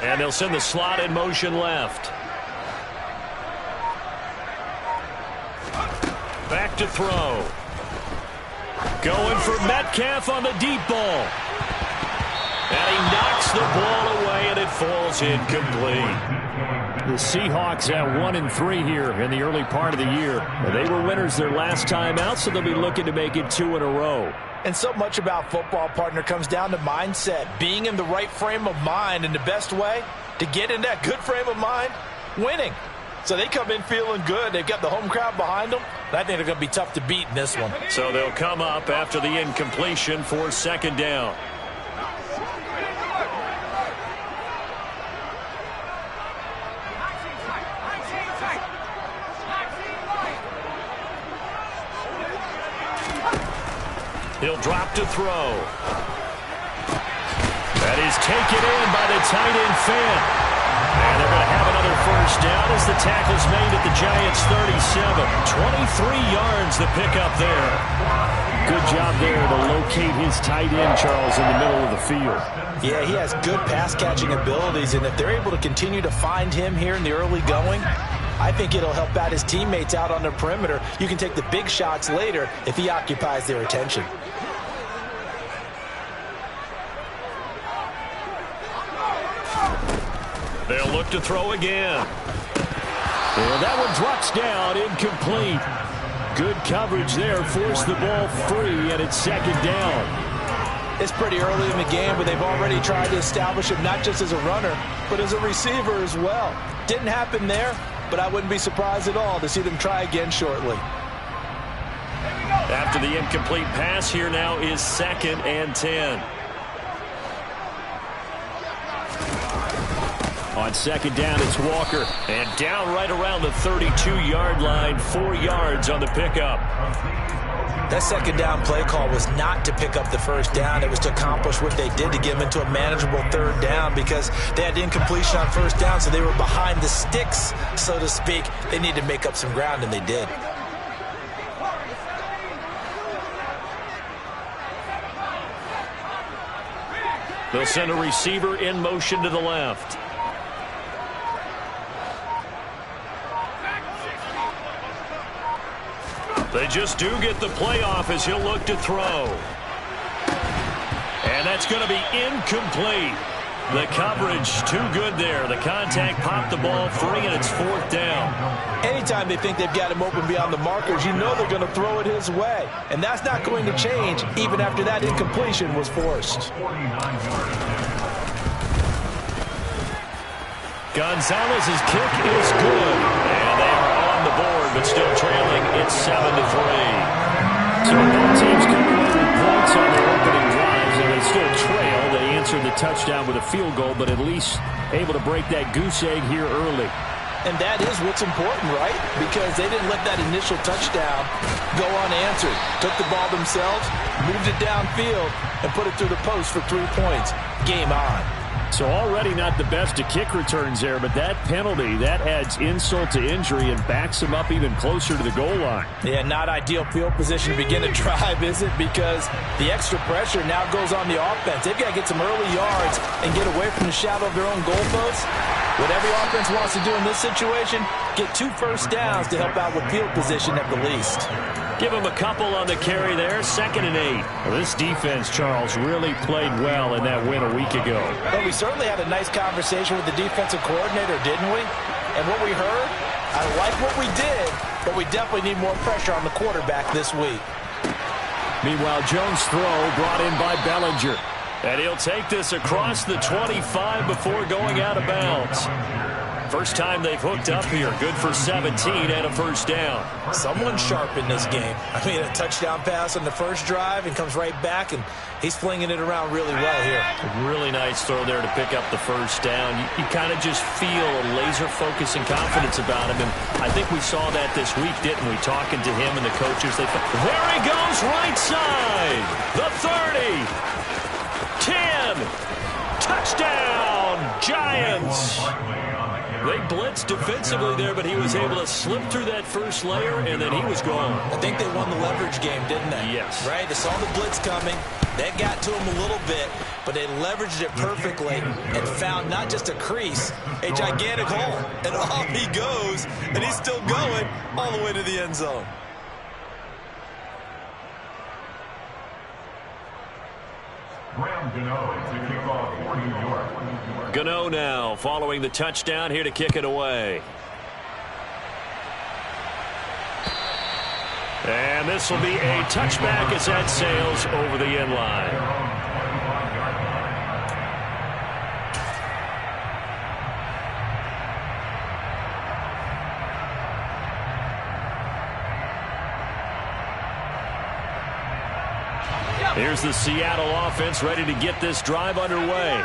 And they'll send the slot in motion left. Back to throw. Going for Metcalf on the deep ball. And he knocks the ball away, and it falls incomplete. The Seahawks at 1-3 here in the early part of the year. They were winners their last time out, so they'll be looking to make it 2 in a row. And so much about football, partner, comes down to mindset. Being in the right frame of mind, and the best way to get in that good frame of mind, winning. So they come in feeling good. They've got the home crowd behind them. I think they're going to be tough to beat in this one. So they'll come up after the incompletion for second down. He'll drop to throw. That is taken in by the tight end Fant. And they're going to have another first down as the tackle's made at the Giants' 37. 23 yards the pickup there. Good job there to locate his tight end, Charles, in the middle of the field. Yeah, he has good pass-catching abilities, and if they're able to continue to find him here in the early going, I think it'll help out his teammates out on the perimeter. You can take the big shots later if he occupies their attention. They'll look to throw again. And that one drops down, incomplete. Good coverage there, forced the ball free, and it's second down. It's pretty early in the game, but they've already tried to establish him not just as a runner, but as a receiver as well. Didn't happen there, but I wouldn't be surprised at all to see them try again shortly. After the incomplete pass, here now is 2nd and 10. On second down, it's Walker. And down right around the 32-yard line, 4 yards on the pickup. That second down play call was not to pick up the first down. It was to accomplish what they did to get them into a manageable third down because they had incompletion on first down, so they were behind the sticks, so to speak. They needed to make up some ground, and they did. They'll send a receiver in motion to the left. They just do get the play off as he'll look to throw. And that's going to be incomplete. The coverage too good there. The contact popped the ball free, and it's 4th down. Anytime they think they've got him open beyond the markers, you know they're going to throw it his way. And that's not going to change even after that incompletion was forced. Gonzalez's kick is good. And they are on the board, but still trailing. It's 7-3. So both teams come away with points on their opening drives, and they still trail. They answered the touchdown with a field goal, but at least able to break that goose egg here early. And that is what's important, right? Because they didn't let that initial touchdown go unanswered. Took the ball themselves, moved it downfield, and put it through the post for 3 points. Game on. So already not the best of kick returns there, but that penalty, that adds insult to injury and backs him up even closer to the goal line. Yeah, not ideal field position to begin to drive, is it? Because the extra pressure now goes on the offense. They've got to get some early yards and get away from the shadow of their own goalposts. What every offense wants to do in this situation, get 2 first downs to help out with field position at the least. Give him a couple on the carry there, 2nd and 8. Well, this defense, Charles, really played well in that win a week ago. Well, we certainly had a nice conversation with the defensive coordinator, didn't we? And what we heard, I like what we did, but we definitely need more pressure on the quarterback this week. Meanwhile, Jones' throw brought in by Bellinger. And he'll take this across the 25 before going out of bounds. First time they've hooked up here. Good for 17 and a first down. Someone sharp in this game. I mean, a touchdown pass on the first drive and comes right back, and he's flinging it around really well here. A really nice throw there to pick up the first down. You kind of just feel a laser focus and confidence about him, and I think we saw that this week, didn't we? Talking to him and the coaches. There he goes, right side. The 30. 10. Touchdown, Giants. They blitzed defensively there, but he was able to slip through that first layer, and then he was gone. I think they won the leverage game, didn't they? Yes. Right? They saw the blitz coming. That got to him a little bit, but they leveraged it perfectly and found not just a crease, a gigantic hole. And off he goes, and he's still going all the way to the end zone. Gano now following the touchdown here to kick it away. And this will be a touchback as that sails over the end line. Here's the Seattle offense ready to get this drive underway.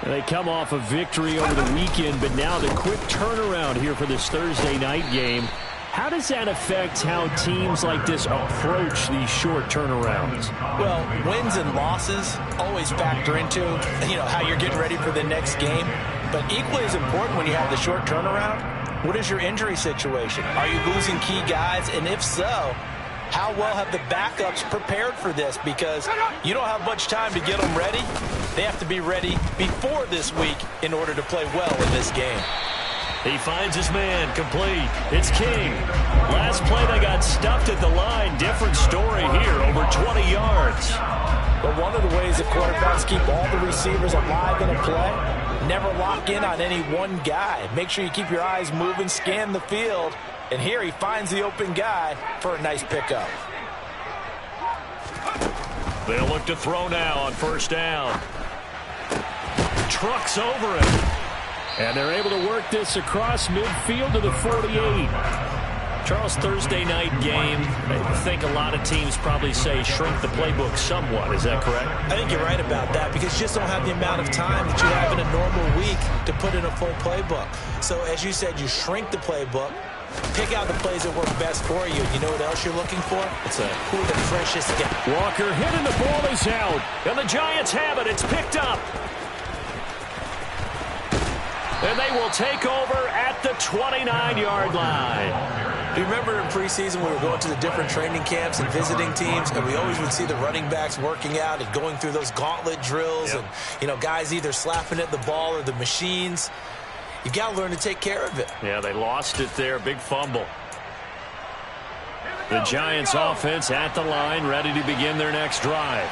They come off a victory over the weekend, but now the quick turnaround here for this Thursday night game. How does that affect how teams like this approach these short turnarounds? Well, wins and losses always factor into, how you're getting ready for the next game. But equally as important when you have the short turnaround, what is your injury situation? Are you losing key guys? And if so, how well have the backups prepared for this? Because you don't have much time to get them ready. They have to be ready before this week in order to play well in this game. He finds his man, complete. It's King. Last play they got stuffed at the line. Different story here, over 20 yards. But one of the ways that quarterbacks keep all the receivers alive in a play, never lock in on any one guy. Make sure you keep your eyes moving, scan the field. And here he finds the open guy for a nice pickup. They'll look to throw now on first down. Trucks over it. And they're able to work this across midfield to the 48. Charles, Thursday night game, I think a lot of teams probably say shrink the playbook somewhat. Is that correct? I think you're right about that because you just don't have the amount of time that you have in a normal week to put in a full playbook. So as you said, you shrink the playbook. Pick out the plays that work best for you. You know what else you're looking for? It's who the freshest guy. Walker hit and the ball is out. And the Giants have it. It's picked up. And they will take over at the 29-yard line. Do you remember in preseason we were going to the different training camps and visiting teams, and we always would see the running backs working out and going through those gauntlet drills, and guys either slapping at the ball or the machines. You got to learn to take care of it. Yeah, they lost it there. Big fumble. The Giants offense at the line, ready to begin their next drive.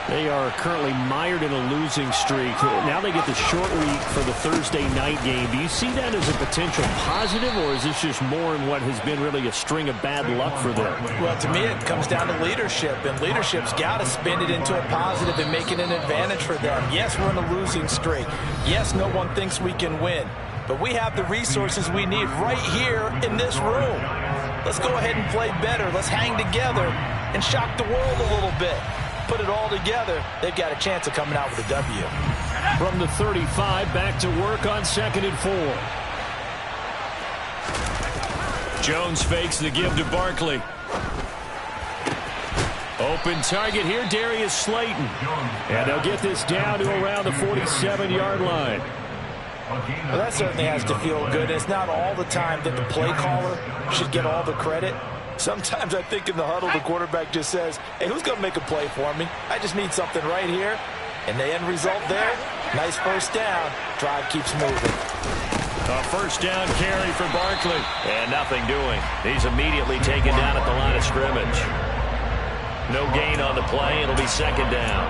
They are currently mired in a losing streak. Now they get the short week for the Thursday night game. Do you see that as a potential positive, or is this just more in what has been really a string of bad luck for them? Well, to me, it comes down to leadership, and leadership's got to spin it into a positive and make it an advantage for them. Yes, we're in a losing streak. Yes, no one thinks we can win, but we have the resources we need right here in this room. Let's go ahead and play better. Let's hang together and shock the world a little bit. Put it all together, they've got a chance of coming out with a W. From the 35, back to work on 2nd and 4. Jones fakes the give to Barkley. Open target here, Darius Slayton. And they'll get this down to around the 47-yard line. Well, that certainly has to feel good. It's not all the time that the play caller should get all the credit. Sometimes I think in the huddle, the quarterback just says, hey, who's going to make a play for me? I just need something right here. And the end result there, nice first down. Drive keeps moving. A first down carry for Barkley. And nothing doing. He's immediately taken down at the line of scrimmage. No gain on the play. It'll be 2nd down.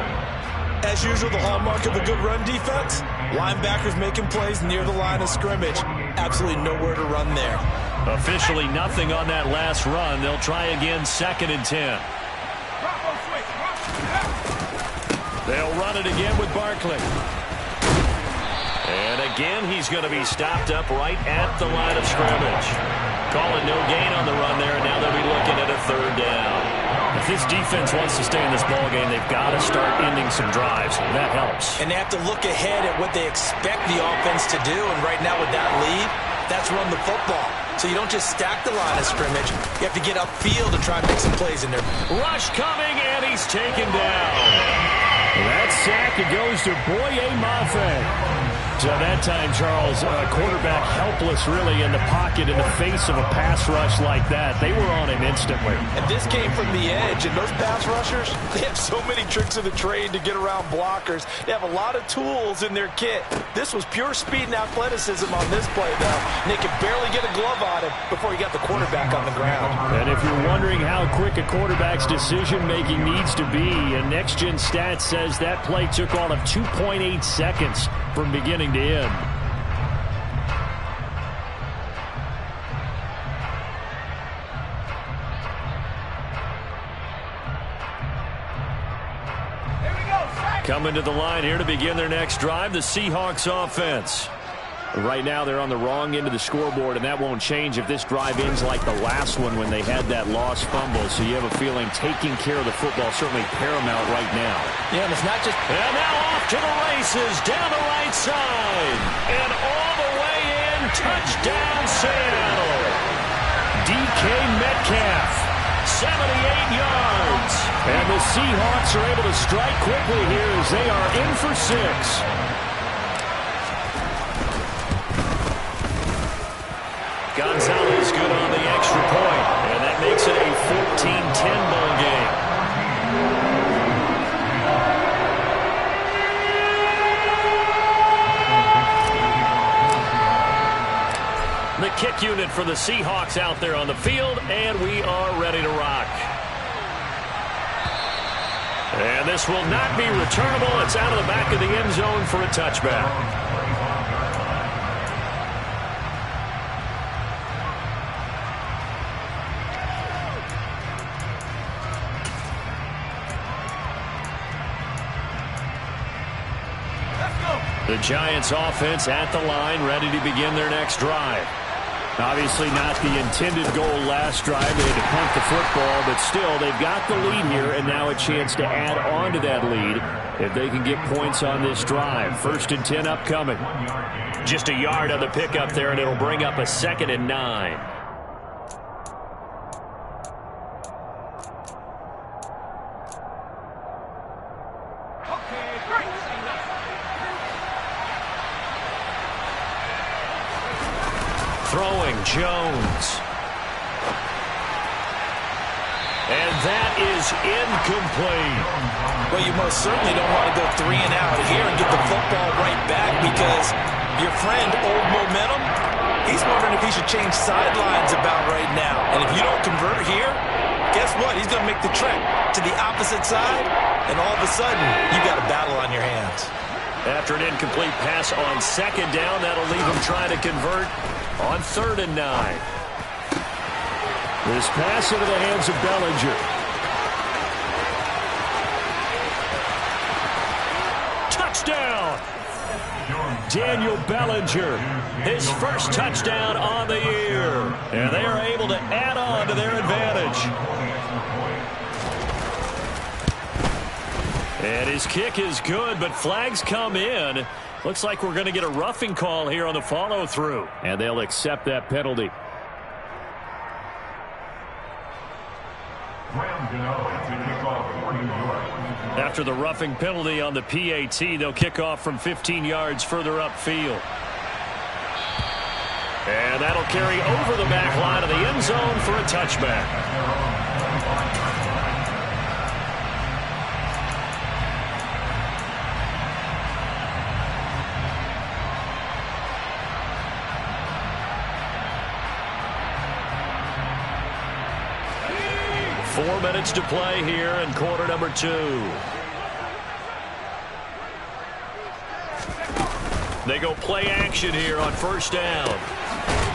As usual, the hallmark of a good run defense, linebackers making plays near the line of scrimmage. Absolutely nowhere to run there. Officially nothing on that last run. They'll try again, 2nd and 10. They'll run it again with Barkley. And again, he's going to be stopped up right at the line of scrimmage. Calling no gain on the run there, and now they'll be looking at a 3rd down. If this defense wants to stay in this ballgame, they've got to start ending some drives. That helps. And they have to look ahead at what they expect the offense to do, and right now with that lead, that's run the football. So you don't just stack the line of scrimmage. You have to get upfield and try and make some plays in there. Rush coming, and he's taken down. That sack, it goes to Boye Mafe. So that time, Charles, quarterback helpless really in the pocket in the face of a pass rush like that. They were on him instantly. And this came from the edge, and those pass rushers, they have so many tricks of the trade to get around blockers. They have a lot of tools in their kit. This was pure speed and athleticism on this play, though. And they could barely get a glove on him before he got the quarterback on the ground. And if you're wondering how quick a quarterback's decision-making needs to be, a next-gen stat says that play took all of 2.8 seconds from beginning to end. Coming to the line here to begin their next drive, the Seahawks offense. Right now they're on the wrong end of the scoreboard, and that won't change if this drive ends like the last one when they had that lost fumble. So you have a feeling taking care of the football certainly paramount right now. Yeah, and it's not just... And now off to the races, down the right side. And all the way in, touchdown Seattle. DK Metcalf, 78 yards. And the Seahawks are able to strike quickly here as they are in for 6. Gonzalez good on the extra point, and that makes it a 14-10 ball game. The kick unit for the Seahawks out there on the field, and we are ready to rock. And this will not be returnable. It's out of the back of the end zone for a touchback. The Giants offense at the line, ready to begin their next drive. Obviously not the intended goal last drive. They had to punt the football, but still they've got the lead here, and now a chance to add on to that lead if they can get points on this drive. 1st and 10 upcoming. Just a yard on the pickup there, and it'll bring up a 2nd and 9. Throwing Jones. And that is incomplete. Well, you most certainly don't want to go 3 and out here and get the football right back, because your friend, Old Momentum, he's wondering if he should change sidelines about right now. And if you don't convert here, guess what? He's going to make the trek to the opposite side, and all of a sudden, you've got a battle on your hands. After an incomplete pass on 2nd down, that'll leave him trying to convert on 3rd and 9. This pass into the hands of Bellinger. Touchdown! Daniel Bellinger, his first touchdown on the year. And they are able to add on to their advantage. And his kick is good, but flags come in. Looks like we're going to get a roughing call here on the follow-through. And they'll accept that penalty. After the roughing penalty on the PAT, they'll kick off from 15 yards further upfield. And that'll carry over the back line of the end zone for a touchback. Four minutes to play here in quarter number 2. They go play action here on 1st down.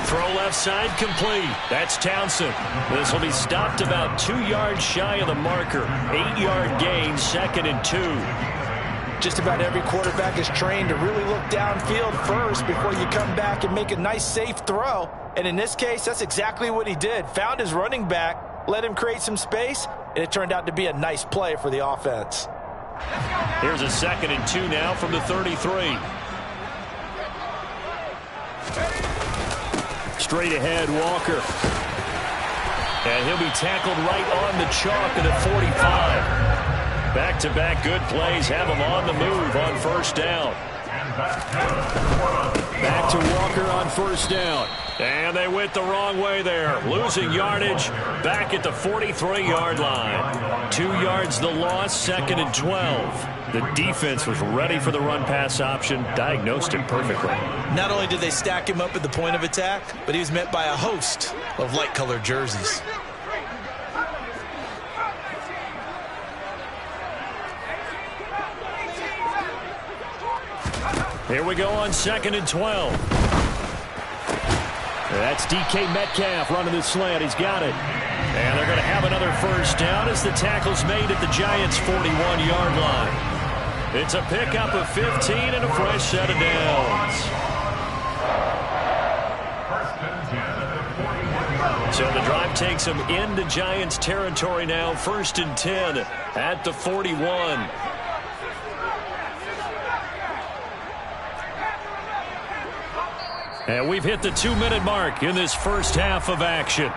Throw left side complete. That's Townsend. This will be stopped about 2 yards shy of the marker. 8-yard gain, 2nd and 2. Just about every quarterback is trained to really look downfield first before you come back and make a nice, safe throw. And in this case, that's exactly what he did. Found his running back, let him create some space, and it turned out to be a nice play for the offense. Here's a 2nd and 2 now from the 33. Straight ahead, Walker. And he'll be tackled right on the chalk at the 45. Back-to-back good plays have him on the move on 1st down. Back to Walker on first down. And they went the wrong way there. Losing yardage back at the 43-yard line. 2 yards the loss, 2nd and 12. The defense was ready for the run-pass option, diagnosed it perfectly. Not only did they stack him up at the point of attack, but he was met by a host of light-colored jerseys. Here we go on 2nd and 12. That's DK Metcalf running the slant. He's got it. And they're going to have another first down as the tackle's made at the Giants' 41-yard line. It's a pickup of 15 and a fresh set of downs. So the drive takes them into Giants territory now. 1st and 10 at the 41. And we've hit the 2-minute mark in this first half of action.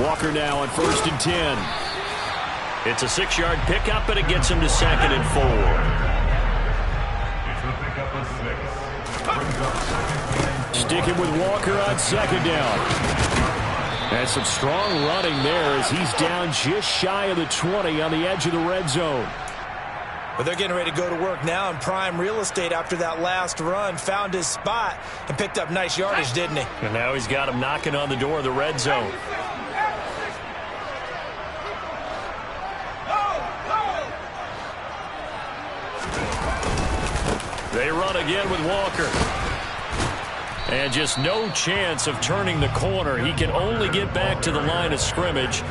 Walker now on 1st and 10. It's a 6-yard pickup, and it gets him to 2nd and 4. It's a pickup of 6. Sticking with Walker on 2nd down. And some strong running there as he's down just shy of the 20 on the edge of the red zone. But they're getting ready to go to work now in prime real estate after that last run. Found his spot and picked up nice yardage, didn't he? And now he's got him knocking on the door of the red zone. They run again with Walker. And just no chance of turning the corner. He can only get back to the line of scrimmage.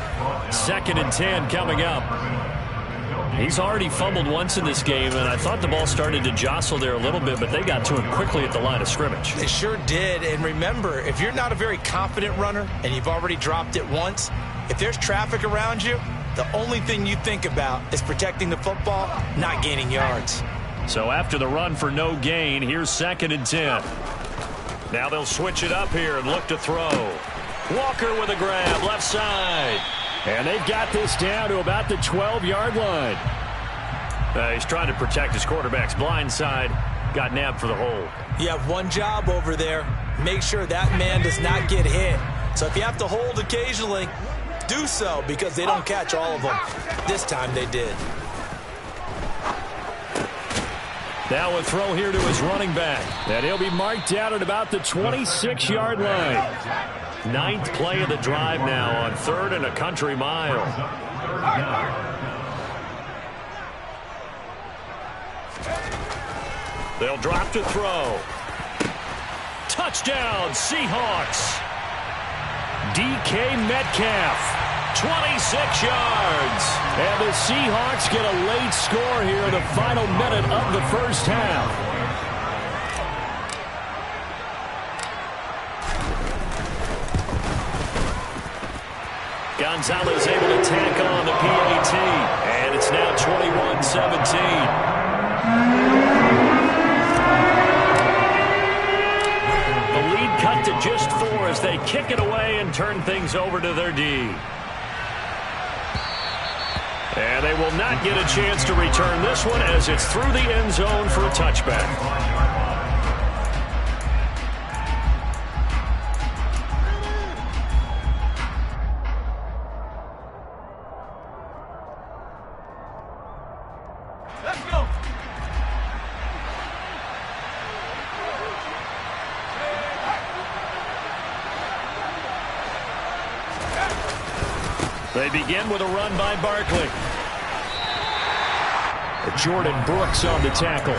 2nd and 10 coming up. He's already fumbled once in this game, and I thought the ball started to jostle there a little bit, but they got to him quickly at the line of scrimmage. They sure did. And remember, if you're not a very confident runner and you've already dropped it once, if there's traffic around you, the only thing you think about is protecting the football, not gaining yards. So after the run for no gain, here's 2nd and 10. Now they'll switch it up here and look to throw. Walker with a grab, left side. And they've got this down to about the 12-yard line. He's trying to protect his quarterback's blind side. Got nabbed for the hold. You have one job over there. Make sure that man does not get hit. So if you have to hold occasionally, do so because they don't catch all of them. This time they did. Now a throw here to his running back. And he'll be marked down at about the 26-yard line. 9th play of the drive now on 3rd and a country mile. They'll drop to throw. Touchdown, Seahawks. DK Metcalf. 26 yards. And the Seahawks get a late score here in the final minute of the first half. Gonzalez able to tack on the PAT. And it's now 21-17. The lead cut to just 4 as they kick it away and turn things over to their D. And they will not get a chance to return this one as it's through the end zone for a touchback. Let's go. They begin with a run by Barkley. Jordan Brooks on the tackle.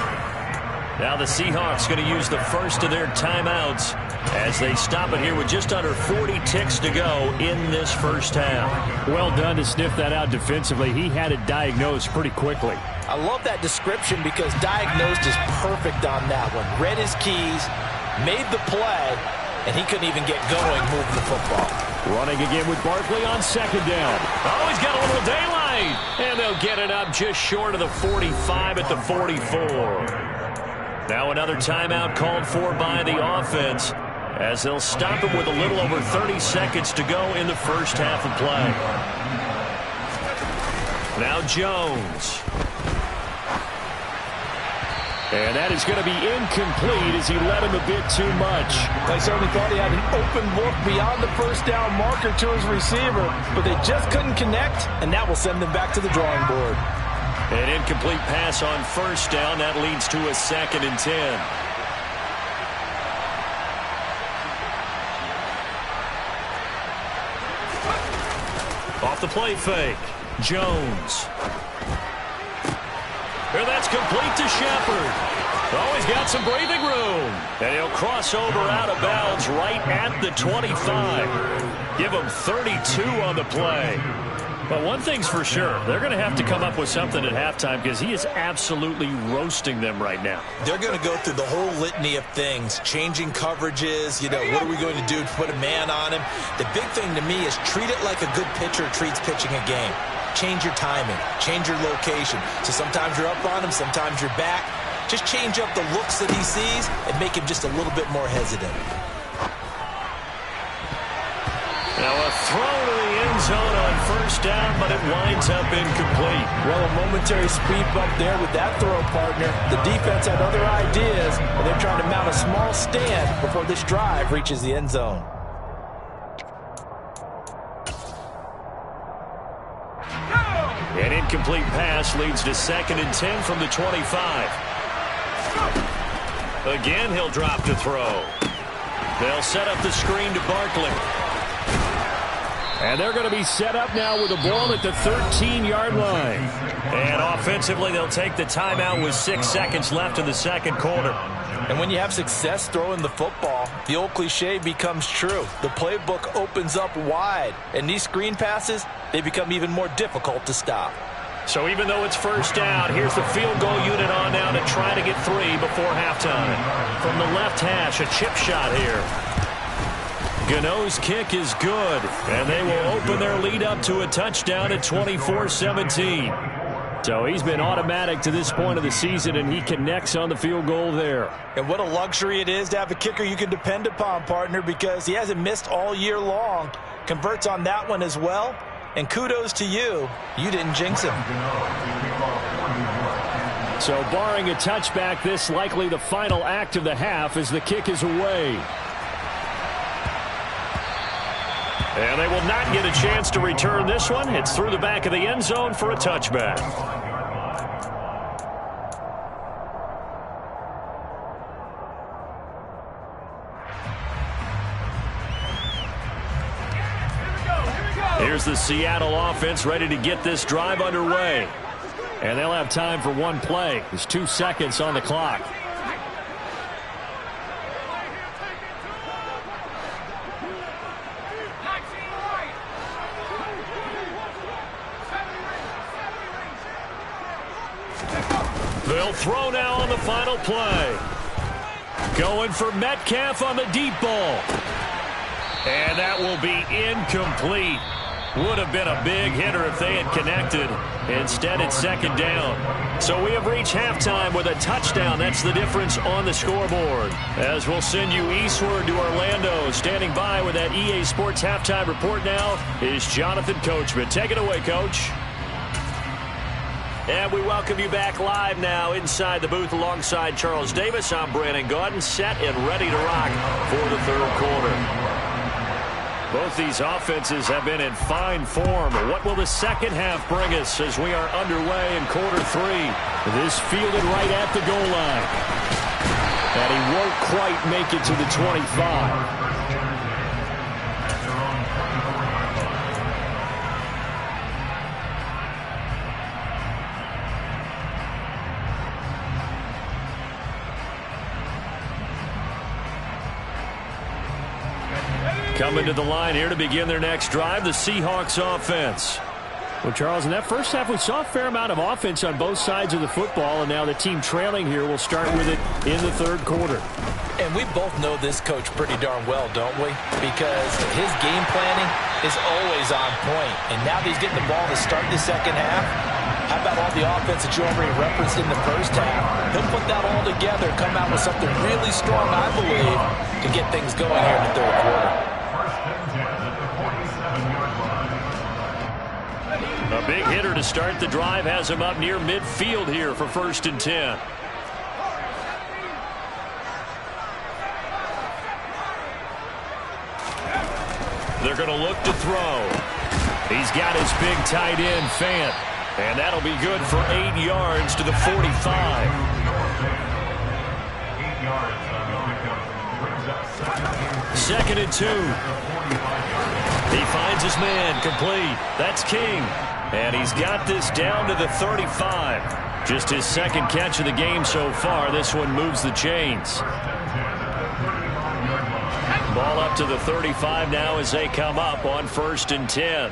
Now the Seahawks going to use the first of their timeouts as they stop it here with just under 40 ticks to go in this first half. Well done to sniff that out defensively. He had it diagnosed pretty quickly. I love that description because diagnosed is perfect on that one. Read his keys, made the play, and he couldn't even get going moving the football. Running again with Barkley on 2nd down. Oh, he's got a little daylight. And they'll get it up just short of the 45 at the 44. Now another timeout called for by the offense, as they'll stop him with a little over 30 seconds to go in the first half of play. Now Jones. And that is going to be incomplete as he led him a bit too much. They certainly thought he had an open look beyond the first down marker to his receiver, but they just couldn't connect, and that will send them back to the drawing board. An incomplete pass on first down. That leads to a 2nd and 10. Off the play fake. Jones. And that's complete to Shepard. Oh, he's got some breathing room. And he'll cross over out of bounds right at the 25. Give him 32 on the play. But one thing's for sure, they're going to have to come up with something at halftime because he is absolutely roasting them right now. They're going to go through the whole litany of things, changing coverages, what are we going to do to put a man on him? The big thing to me is treat it like a good pitcher treats pitching a game. Change your timing, change your location. So sometimes you're up on him, sometimes you're back. Just change up the looks that he sees and make him just a little bit more hesitant. Now a throw to the end zone on first down, but it winds up incomplete. Well, a momentary speed bump there with that throw, partner. The defense had other ideas, and they're trying to mount a small stand before this drive reaches the end zone. An incomplete pass leads to 2nd and 10 from the 25. Again, he'll drop to throw. They'll set up the screen to Barkley. And they're going to be set up now with a ball at the 13-yard line. And offensively, they'll take the timeout with 6 seconds left in the second quarter. And when you have success throwing the football, the old cliche becomes true. The playbook opens up wide, and these screen passes, they become even more difficult to stop. So even though it's first down, here's the field goal unit on now to try to get 3 before halftime. From the left hash, a chip shot here. Gano's kick is good, and they will open their lead up to a touchdown at 24-17. So he's been automatic to this point of the season, and he connects on the field goal there. And what a luxury it is to have a kicker you can depend upon, partner, because he hasn't missed all year long. Converts on that one as well, and kudos to you. You didn't jinx him. So barring a touchback, this likely the final act of the half as the kick is away. And they will not get a chance to return this one. It's through the back of the end zone for a touchback. Here's the Seattle offense ready to get this drive underway. And they'll have time for one play. There's 2 seconds on the clock. They'll throw now on the final play. Going for Metcalf on the deep ball. And that will be incomplete. Would have been a big hitter if they had connected. Instead, it's 2nd down. So we have reached halftime with a touchdown. That's the difference on the scoreboard. As we'll send you eastward to Orlando. Standing by with that EA Sports halftime report now is Jonathan Coachman. Take it away, Coach. And we welcome you back live now inside the booth alongside Charles Davis. I'm Brandon Gaudin, set and ready to rock for the third quarter. Both these offenses have been in fine form. What will the second half bring us as we are underway in quarter 3? This fielded right at the goal line. And he won't quite make it to the 25. Coming to the line here to begin their next drive, the Seahawks offense. Well, Charles, in that first half, we saw a fair amount of offense on both sides of the football, and now the team trailing here will start with it in the third quarter. And we both know this coach pretty darn well, don't we? Because his game planning is always on point. And now that he's getting the ball to start the second half, How about all the offense that you already referenced in the first half? He'll put that all together, come out with something really strong, I believe, to get things going here in the third quarter. A big hitter to start the drive has him up near midfield here for 1st and 10. They're going to look to throw. He's got his big tight end, Fant. And that'll be good for 8 yards to the 45. 8 yards. 2nd and 2. He finds his man, complete. That's King. And he's got this down to the 35. Just his 2nd catch of the game so far. This one moves the chains. Ball up to the 35 now as they come up on 1st and 10.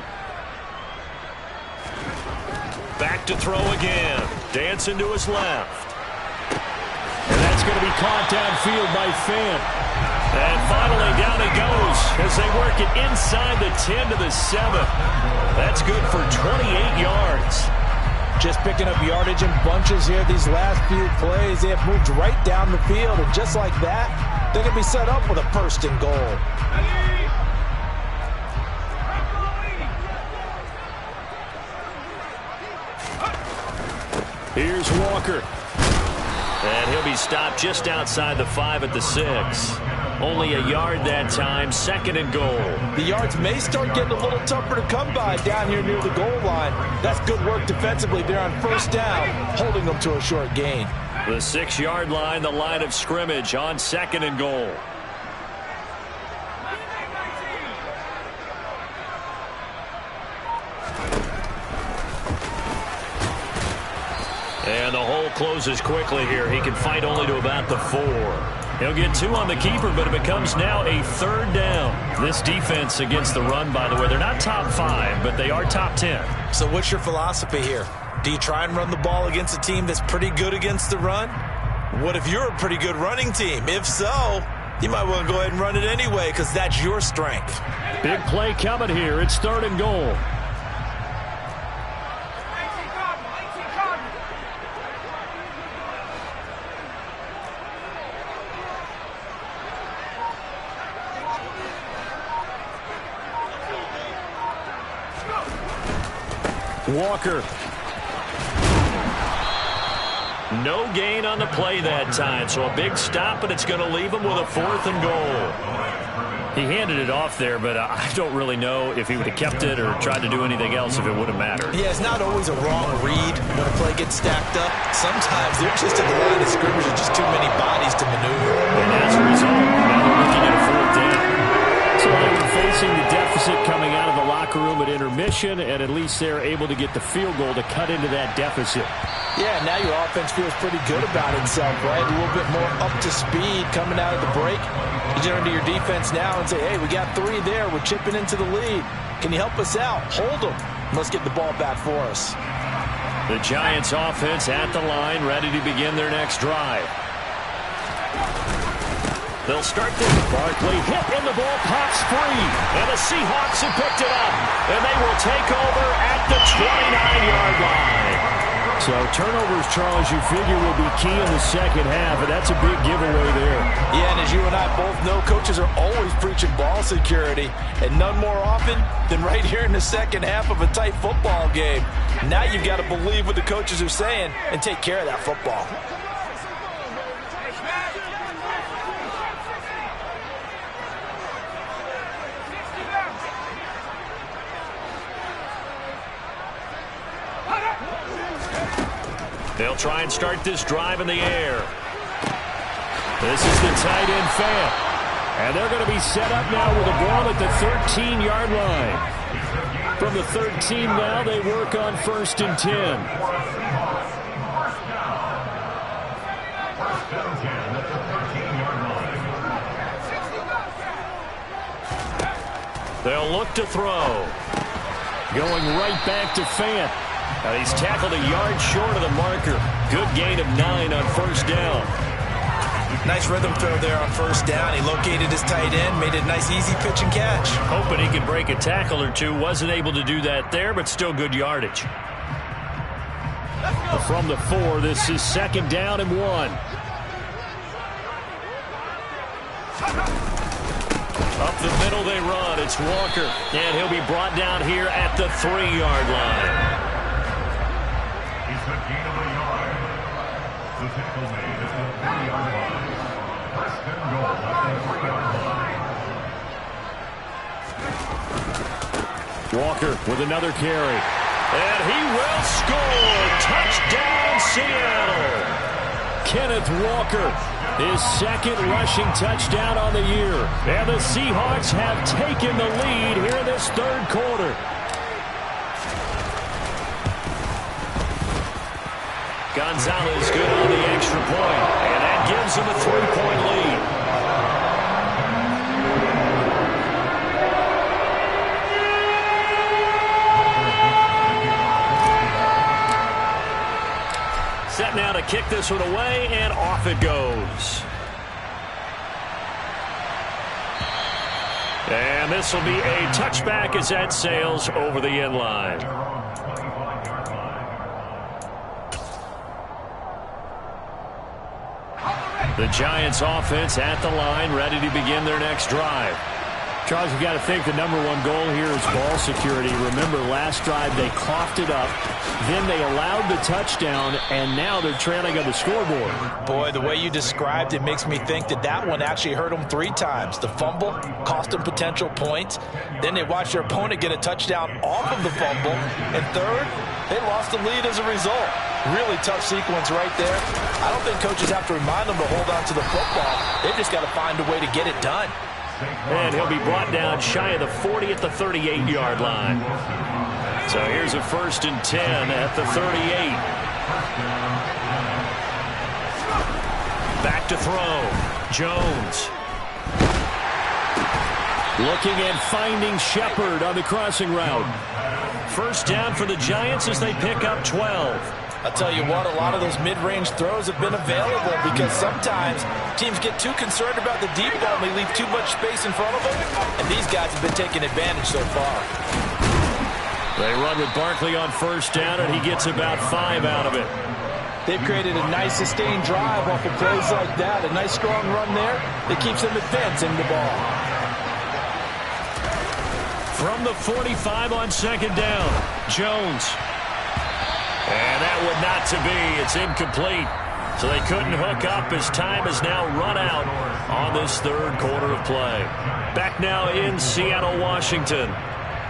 Back to throw again. Dancing to his left. And that's going to be caught downfield by Fant. And finally down he goes as they work it inside the 10 to the 7. That's good for 28 yards. Just picking up yardage in bunches here these last few plays. They have moved right down the field, and just like that, they're going to be set up with a 1st and goal. Here's Walker. And he'll be stopped just outside the 5 at the 6. Only a yard that time, 2nd and goal. The yards may start getting a little tougher to come by down here near the goal line. That's good work defensively there on 1st down, holding them to a short gain. The 6-yard line, the line of scrimmage on 2nd and goal. And the hole closes quickly here. He can fight only to about the 4. He'll get 2 on the keeper, but it becomes now a 3rd down. This defense against the run, by the way, they're not top 5, but they are top 10. So what's your philosophy here? Do you try and run the ball against a team that's pretty good against the run? What if you're a pretty good running team? If so, you might want to go ahead and run it anyway because that's your strength. Big play coming here. It's 3rd and goal. Walker. No gain on the play that time, so a big stop, but it's going to leave him with a 4th and goal. He handed it off there, but I don't really know if he would have kept it or tried to do anything else if it would have mattered. Yeah, it's not always a wrong read when a play gets stacked up. Sometimes they're just at the line of scrimmage with just too many bodies to maneuver. And as a result, now they're looking at a 4th down. So they were facing the deficit coming out of the locker room at intermission, and at least they're able to get the field goal to cut into that deficit. Yeah, now your offense feels pretty good about itself, right? A little bit more up to speed coming out of the break. You turn to your defense now and say, hey, we got 3 there. We're chipping into the lead. Can you help us out? Hold them. Let's get the ball back for us. The Giants offense at the line, ready to begin their next drive. They'll start this. Barkley hit and the ball pops free. And the Seahawks have picked it up. And they will take over at the 29-yard line. So turnovers, Charles, you figure will be key in the 2nd half, and that's a big giveaway there. Yeah, and as you and I both know, coaches are always preaching ball security, and none more often than right here in the 2nd half of a tight football game. Now you've got to believe what the coaches are saying and take care of that football. They'll try and start this drive in the air. This is the tight end, Fant. And they're going to be set up now with a ball at the 13-yard line. From the 13 now, they work on 1st and 10. They'll look to throw. Going right back to Fant. He's tackled a yard short of the marker. Good gain of 9 on 1st down. Nice rhythm throw there on 1st down. He located his tight end, made it a nice easy pitch and catch. Hoping he could break a tackle or two. Wasn't able to do that there, but still good yardage. From the 4, this is 2nd down and 1. Up the middle they run. It's Walker. And he'll be brought down here at the 3-yard line. He's the gain of a yard. The tackle made at the 3-yard line. First and goal at the 3-yard line. Walker with another carry. And he will score. Touchdown, Seattle. Kenneth Walker, his 2nd rushing touchdown on the year. And the Seahawks have taken the lead here in this 3rd quarter. Gonzalez good on the extra point. And that gives him a 3-point lead. Set now to kick this one away, and off it goes. And this will be a touchback as that sails over the end line. The Giants offense at the line, ready to begin their next drive. Charles, you got to think the #1 goal here is ball security. Remember, last drive they coughed it up, then they allowed the touchdown, and now they're trailing on the scoreboard. Boy, the way you described it makes me think that that one actually hurt them 3 times. The fumble cost them potential points. Then they watched their opponent get a touchdown off of the fumble. And third, they lost the lead as a result. Really tough sequence right there. I don't think coaches have to remind them to hold on to the football. They've just got to find a way to get it done. And he'll be brought down shy of the 40 at the 38-yard line. So here's a 1st and 10 at the 38. Back to throw. Jones. Looking and finding Shepard on the crossing route. 1st down for the Giants as they pick up 12. I'll tell you what, a lot of those mid-range throws have been available because sometimes teams get too concerned about the deep ball and they leave too much space in front of them, and these guys have been taking advantage so far. They run with Barkley on 1st down, and he gets about 5 out of it. They've created a nice sustained drive off of plays like that, a nice strong run there that keeps them advancing the ball. From the 45 on 2nd down, Jones. And that would not to be. It's incomplete. So they couldn't hook up as time has now run out on this 3rd quarter of play. Back now in Seattle, Washington.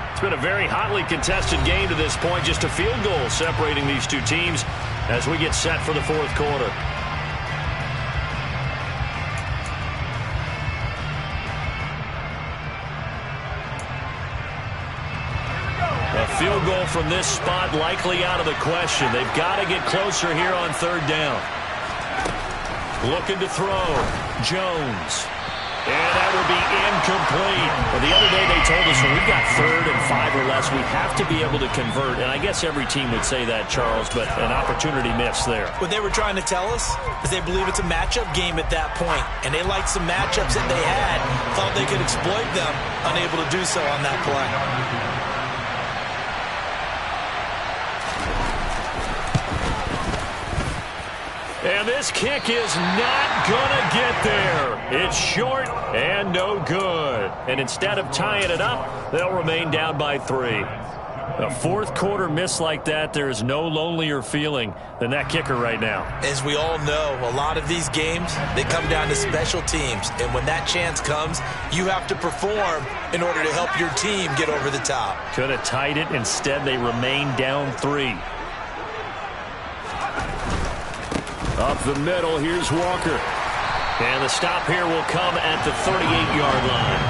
It's been a very hotly contested game to this point. Just a field goal separating these two teams as we get set for the 4th quarter. A field goal from this spot likely out of the question. They've got to get closer here on 3rd down. Looking to throw. Jones. And that will be incomplete. Well, the other day they told us when we've got 3rd and 5 or less, we have to be able to convert. And I guess every team would say that, Charles, but an opportunity missed there. What they were trying to tell us is they believe it's a matchup game at that point. And they liked some matchups that they had, thought they could exploit them, unable to do so on that play. And this kick is not going to get there. It's short and no good. And instead of tying it up, they'll remain down by 3. A 4th quarter miss like that, there is no lonelier feeling than that kicker right now. As we all know, a lot of these games, they come down to special teams. And when that chance comes, you have to perform in order to help your team get over the top. Could have tied it. Instead, they remain down 3. Up the middle, here's Walker. And the stop here will come at the 38-yard line.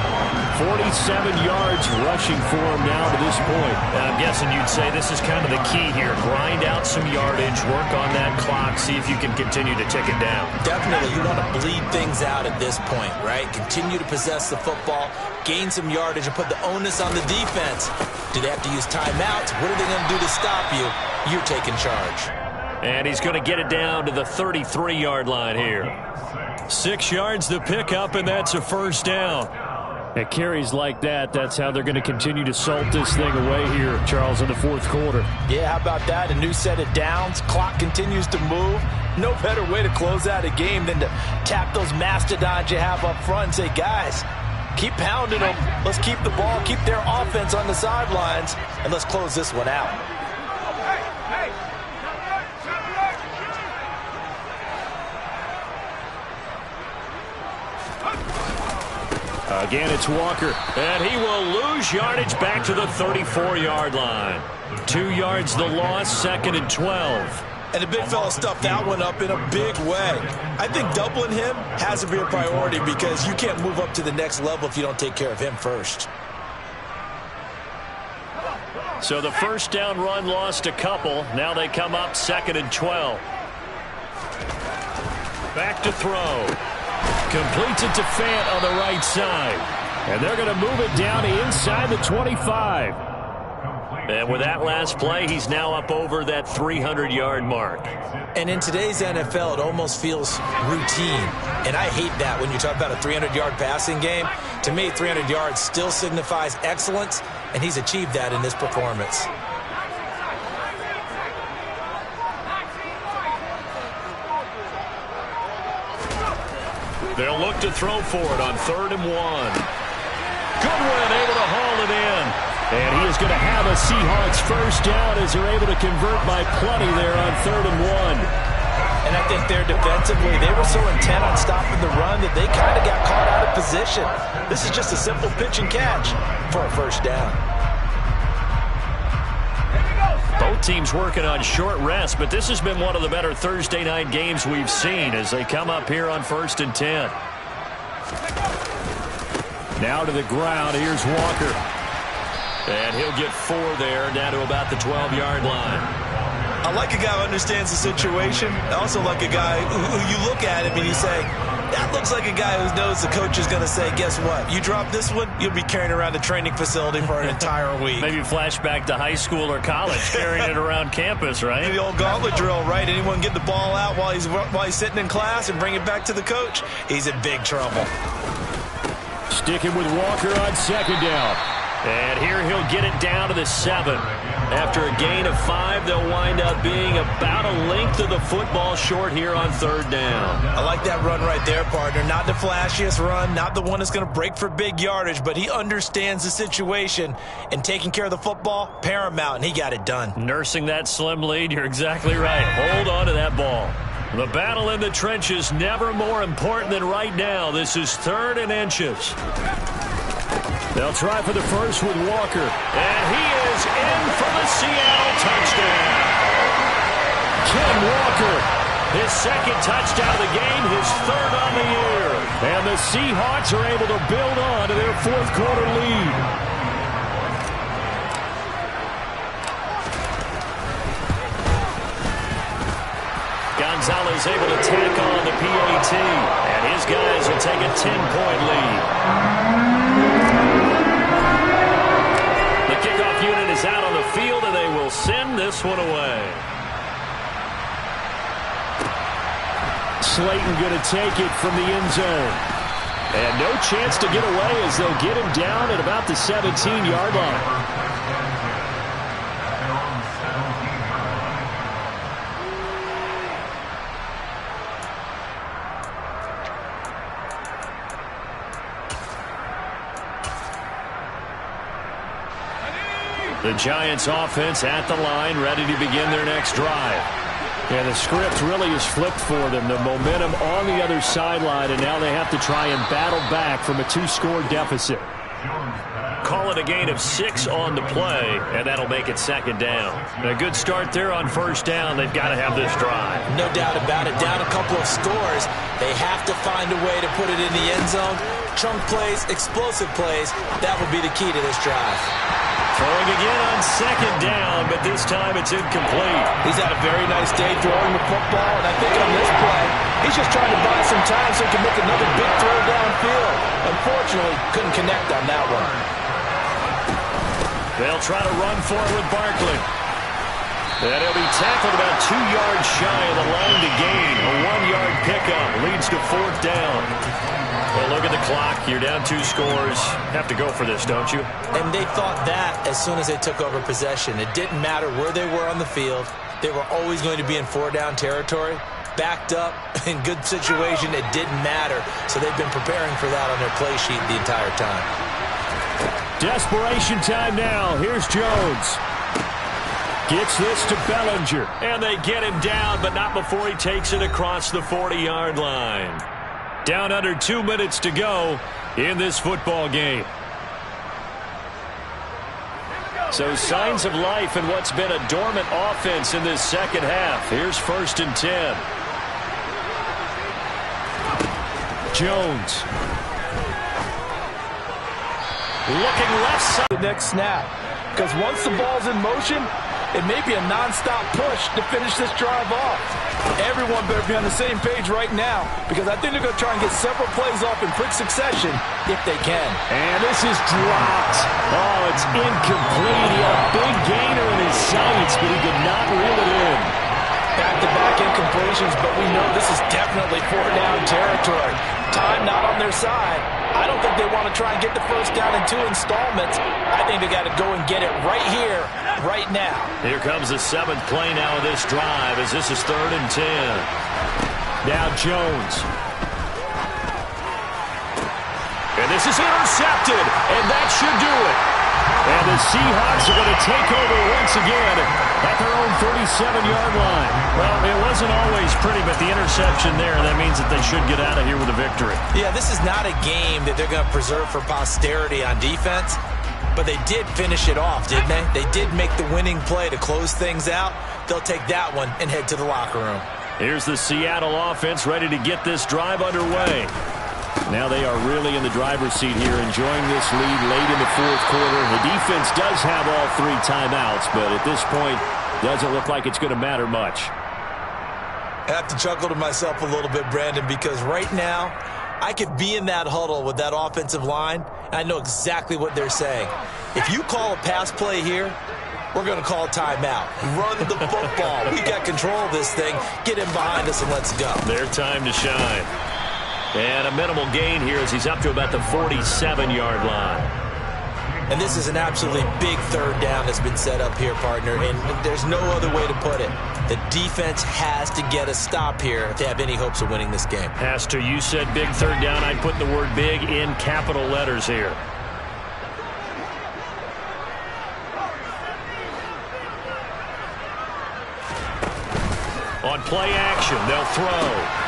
47 yards rushing for him now to this point. And I'm guessing you'd say this is kind of the key here. Grind out some yardage, work on that clock, see if you can continue to tick it down. Definitely, you want to bleed things out at this point, right? Continue to possess the football, gain some yardage, and put the onus on the defense. Do they have to use timeouts? What are they going to do to stop you? You're taking charge. And he's going to get it down to the 33-yard line here. 6 yards to pick up, and that's a 1st down. At carries like that, that's how they're going to continue to salt this thing away here, Charles, in the fourth quarter. Yeah, how about that? A new set of downs. Clock continues to move. No better way to close out a game than to tap those mastodons you have up front and say, guys, keep pounding them. Let's keep the ball, keep their offense on the sidelines, and let's close this one out. Again, it's Walker, and he will lose yardage back to the 34-yard line. 2 yards the loss, 2nd and 12. And the big fella stuffed that one up in a big way. I think doubling him has to be a priority because you can't move up to the next level if you don't take care of him first. So the first down run lost a couple. Now they come up 2nd and 12. Back to throw. Completes it to Fant on the right side. And they're going to move it down to inside the 25. And with that last play, he's now up over that 300-yard mark. And in today's NFL, it almost feels routine. And I hate that when you talk about a 300-yard passing game. To me, 300 yards still signifies excellence, and he's achieved that in this performance. They'll look to throw for it on 3rd and 1. Goodwin able to haul it in. And he is going to have a Seahawks first down as they're able to convert by plenty there on 3rd and 1. And I think they're defensively, they were so intent on stopping the run that they kind of got caught out of position. This is just a simple pitch and catch for a first down. Both teams working on short rest, but this has been one of the better Thursday night games we've seen as they come up here on 1st and 10. Now to the ground. Here's Walker. And he'll get 4 there, down to about the 12-yard line. I like a guy who understands the situation. I also like a guy who you look at him and you say, that looks like a guy who knows the coach is going to say, guess what? You drop this one, you'll be carrying around the training facility for an entire week. Maybe flashback to high school or college, carrying it around campus, right? The old gauntlet drill, right? Anyone get the ball out while he's sitting in class and bring it back to the coach? He's in big trouble. Sticking with Walker on 2nd down. And here he'll get it down to the 7. After a gain of 5, they'll wind up being about a length of the football short here on 3rd down. I like that run right there, partner. Not the flashiest run, not the one that's going to break for big yardage, but he understands the situation, and taking care of the football, paramount, and he got it done. Nursing that slim lead, you're exactly right. Hold on to that ball. The battle in the trenches never more important than right now. This is 3rd and inches. They'll try for the first with Walker. And he is in for the Seattle touchdown. Ken Walker, his 2nd touchdown of the game, his 3rd on the year. And the Seahawks are able to build on to their 4th quarter lead. Gonzalez able to tack on the PAT. And his guys will take a 10-point lead. Kickoff unit is out on the field, and they will send this one away. Slayton going to take it from the end zone. And no chance to get away as they'll get him down at about the 17-yard line. The Giants offense at the line, ready to begin their next drive. And the script really is flipped for them. The momentum on the other sideline, and now they have to try and battle back from a 2-score deficit. Call it a gain of 6 on the play, and that'll make it 2nd down. A good start there on 1st down. They've got to have this drive. No doubt about it. Down a couple of scores. They have to find a way to put it in the end zone. Chunk plays, explosive plays. That will be the key to this drive. Throwing again on 2nd down, but this time it's incomplete. He's had a very nice day throwing the football, and I think on this play, he's just trying to buy some time so he can make another big throw downfield. Unfortunately, couldn't connect on that one. They'll try to run for it with Barkley. And he'll be tackled about 2 yards shy of the line to gain. A 1-yard pickup leads to 4th down. Well, look at the clock. You're down 2 scores. Have to go for this, don't you? And they thought that as soon as they took over possession. It didn't matter where they were on the field. They were always going to be in 4-down territory. Backed up, in good situation, it didn't matter. So they've been preparing for that on their play sheet the entire time. Desperation time now. Here's Jones. Gets this to Bellinger. And they get him down, but not before he takes it across the 40-yard line. Down under 2 minutes to go in this football game. So signs of life in what's been a dormant offense in this second half. Here's 1st and 10. Jones. Looking left side. The next snap. Because once the ball's in motion, it may be a non-stop push to finish this drive off. Everyone better be on the same page right now, because I think they're going to try and get several plays off in quick succession if they can. And this is dropped. Oh, it's incomplete. He had a big gainer in his sights, but he did not reel it in. Back-to-back incompletions, but we know this is definitely 4-down territory. Time not on their side. I don't think they want to try and get the first down in 2 installments. I think they got to go and get it right here, right now. Here comes the 7th play now of this drive as this is 3rd and 10. Now Jones. And this is intercepted, and that should do it. And the Seahawks are going to take over once again at their own 37-yard line. Well, it wasn't always pretty, but the interception there, that means that they should get out of here with a victory. Yeah, this is not a game that they're going to preserve for posterity on defense, but they did finish it off, didn't they? They did make the winning play to close things out. They'll take that one and head to the locker room. Here's the Seattle offense ready to get this drive underway. Now they are really in the driver's seat here, enjoying this lead late in the 4th quarter. The defense does have all 3 timeouts, but at this point, doesn't look like it's going to matter much. I have to chuckle to myself a little bit, Brandon, because right now, I could be in that huddle with that offensive line, and I know exactly what they're saying. If you call a pass play here, we're going to call a timeout. Run the football. We got control of this thing. Get him behind us and let's go. Their time to shine. And a minimal gain here as he's up to about the 47-yard line. And this is an absolutely big 3rd down that's been set up here, partner, and there's no other way to put it. The defense has to get a stop here if they have any hopes of winning this game. Pastor, you said big 3rd down. I'd put the word big in capital letters here. On play action, they'll throw.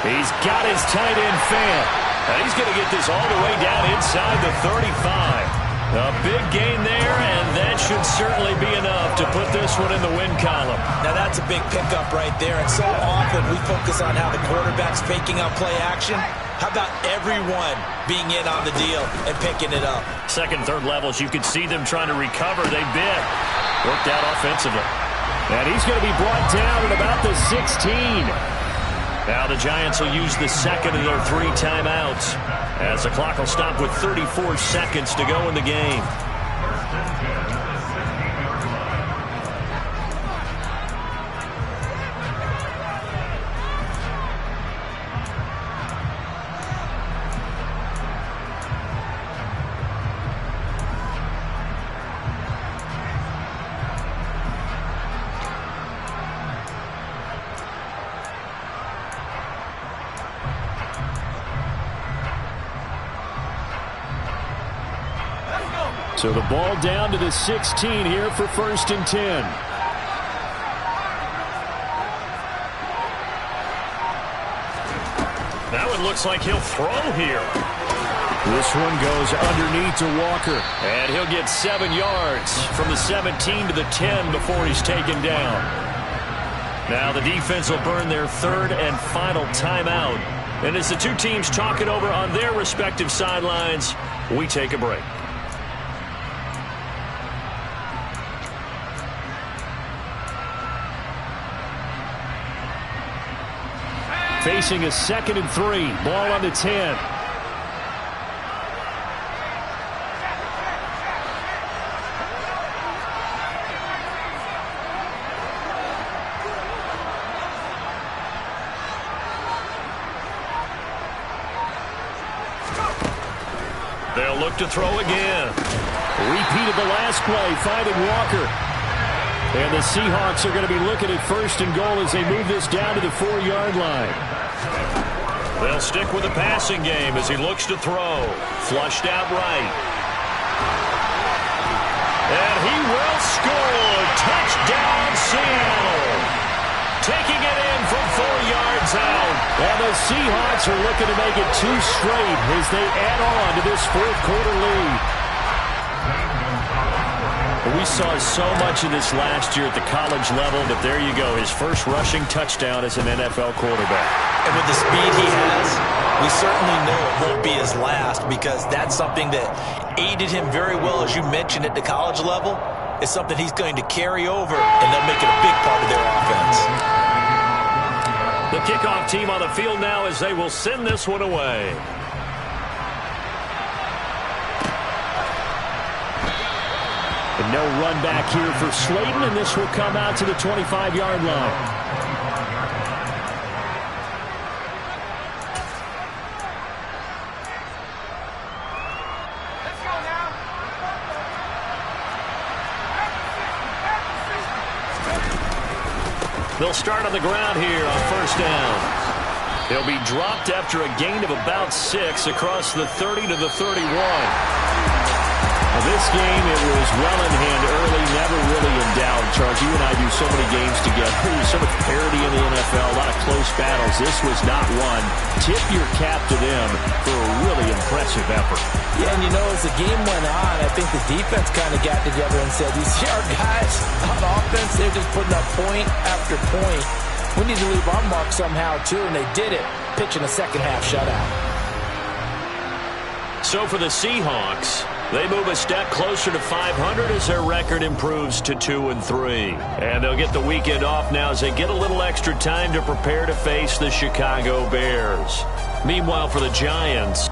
He's got his tight end fan. And he's going to get this all the way down inside the 35. A big gain there, and that should certainly be enough to put this one in the win column. Now that's a big pickup right there, and so often we focus on how the quarterback's faking out play action. How about everyone being in on the deal and picking it up? 2nd, 3rd levels, you could see them trying to recover. They bit. Worked out offensively. And he's going to be brought down at about the 16. Now the Giants will use the 2nd of their 3 timeouts as the clock will stop with 34 seconds to go in the game. So the ball down to the 16 here for 1st and 10. That one looks like he'll throw here. This one goes underneath to Walker. And he'll get 7 yards from the 17 to the 10 before he's taken down. Now the defense will burn their 3rd and final timeout. And as the 2 teams talk it over on their respective sidelines, we take a break. Facing a 2nd and 3. Ball on the 10. They'll look to throw again. Repeat of the last play, finding Walker. And the Seahawks are going to be looking at 1st and goal as they move this down to the 4-yard line. They'll stick with the passing game as he looks to throw. Flushed out right. And he will score. Touchdown, Seattle. Taking it in from 4 yards out. And the Seahawks are looking to make it 2 straight as they add on to this 4th quarter lead. We saw so much of this last year at the college level, but there you go. His first rushing touchdown as an NFL quarterback. And with the speed he has, we certainly know it won't be his last, because that's something that aided him very well, as you mentioned, at the college level. It's something he's going to carry over, and they'll make it a big part of their offense. The kickoff team on the field now as they will send this one away. And no run back here for Slayton, and this will come out to the 25-yard line. They'll start on the ground here on 1st down. He'll be dropped after a gain of about 6 across the 30 to the 31. Well, this game, it was well in hand early, never really in doubt. Charles, you and I do so many games together. There's so much parity in the NFL, a lot of close battles. This was not one. Tip your cap to them for a really impressive effort. Yeah, and you know, as the game went on, I think the defense kind of got together and said, these our guys on offense, they're just putting up point after point. We need to leave our mark somehow, too, and they did it, pitching a second-half shutout. So for the Seahawks, they move a step closer to 500 as their record improves to 2-3. And they'll get the weekend off now as they get a little extra time to prepare to face the Chicago Bears. Meanwhile, for the Giants,